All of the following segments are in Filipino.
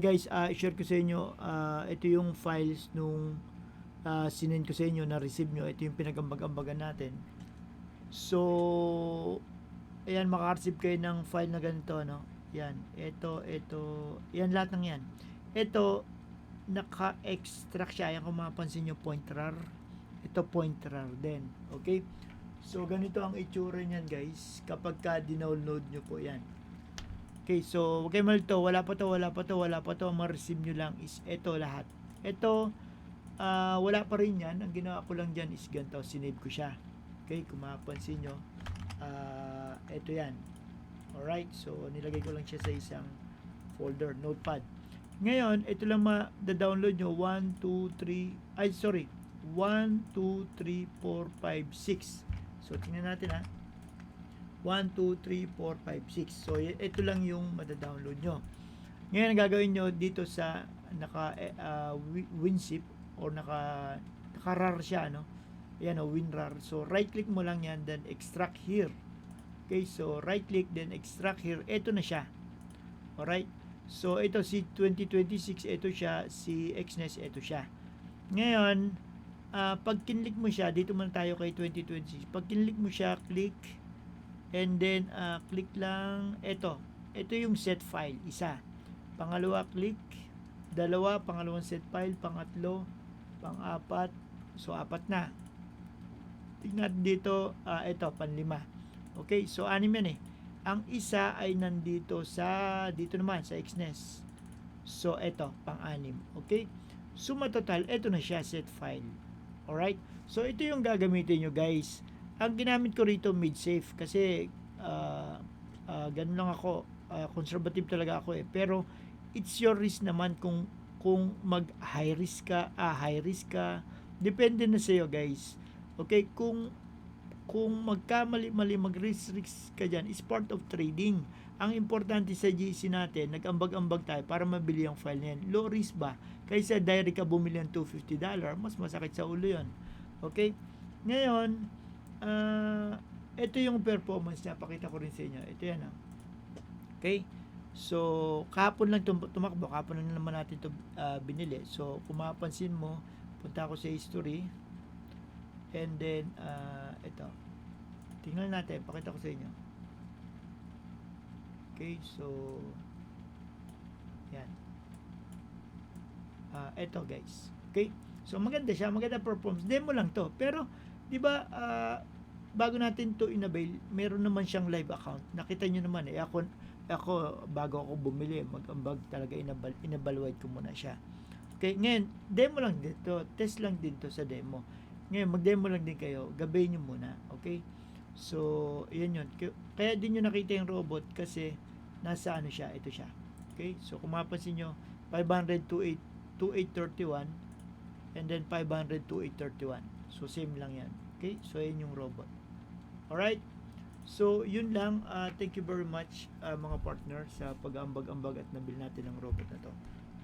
Guys, i-share ko sa inyo, ito yung files nung sinend ko sa inyo na receive nyo. Ito yung pinagambag-ambagan natin. So, ayan, maka-receive kayo ng file na ganito, no? Yan, ito, yan lahat ng yan. Ito, naka-extract siya. Ayan, kung mapapansin nyo, pointer. Ito, pointer din. Okay? So, ganito ang itsura niyan, guys, kapag ka-download nyo po yan. Okay, so huwag kayo malito, wala pa to, ang ma-receive nyo lang is ito lahat. Ito, wala pa rin yan. Ang ginawa ko lang dyan is ganito, sinave ko siya. Okay, kung mapapansin nyo, ito yan. Alright, so nilagay ko lang siya sa isang folder, notepad. Ngayon, ito lang ma-download nyo, 1, 2, 3, 1, 2, 3, 4, 5, 6. So, tingnan natin 1, 2, 3, 4, 5, 6. So, ito lang yung mada-download nyo. Ngayon, ang gagawin nyo dito sa WinZip or naka-rar siya, no? Ayan, WinRAR. So, right-click mo lang yan, then extract here. Okay, so, right-click, then extract here. Ito na siya. Alright? So, ito si 2026, ito siya. Si XNES, ito siya. Ngayon, pag kinlik mo siya, dito muna tayo kay 2026. Pag kinlik mo siya, click, and then, click lang, ito yung set file, isa. Pangalawa, click, dalawa, pangalawang set file, pangatlo, pang-apat, so 4 na. Tingnan dito, ito, panlima. Okay, so 6 yan Ang isa ay nandito dito naman, sa XNES. So, ito, pang-6. Okay? Suma total, ito na siya, set file. Alright? So, ito yung gagamitin nyo, guys. Ang ginamit ko rito, mid-safe, kasi ganun lang ako, conservative talaga ako pero it's your risk naman kung mag high risk ka, depende na sa iyo, guys. Okay, kung magkamali-mali, mag-risk ka dyan, is part of trading. Ang importante sa GC natin, nag-ambag-ambag tayo para mabili ang file niyan. Low risk ba? Kaysa direct ka bumili ng $250, mas masakit sa ulo yon. Okay? Ngayon, ito yung performance niya. Pakita ko rin sa inyo. Ito yan. Okay? So, kahapon lang tumakbo. Kahapon lang naman natin ito binili. So, kung mapapansin mo, punta ako sa history. And then, ito. Tingnan natin. Pakita ko sa inyo. Okay? So, yan. Ito, guys. Okay? So, maganda siya. Maganda performance. Demo lang to. Pero, di ba, bago natin to inavail, meron naman siyang live account. Nakita nyo naman ako bago ako bumili, mag-ambag talaga, inabalwide ko muna siya. Okay, ngayon, demo lang dito, test lang din to sa demo. Ngayon, mag-demo lang din kayo, gabayin nyo muna, okay? So, yan yun. Kaya din nyo nakita yung robot kasi nasa ano siya, ito siya. Okay, so kung mapapansin nyo, 500 to 831 and then 500 to 831. So, same lang yan. Okay, so yan yung robot. Alright? So, yun lang. Thank you very much mga partner sa pag-ambag-ambag at nabil natin ang robot na to.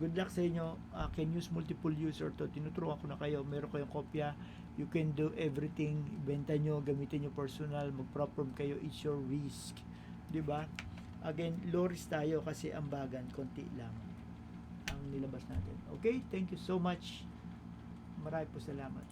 Good luck sa inyo. Can use multiple user to. Tinuturuan ko na kayo. Meron kayong kopya. You can do everything. Benta nyo, gamitin nyo personal. Mag-perform kayo. It's your risk. Diba? Again, low risk tayo kasi ambagan. Konti lang ang nilabas natin. Okay? Thank you so much. Maraming po salamat.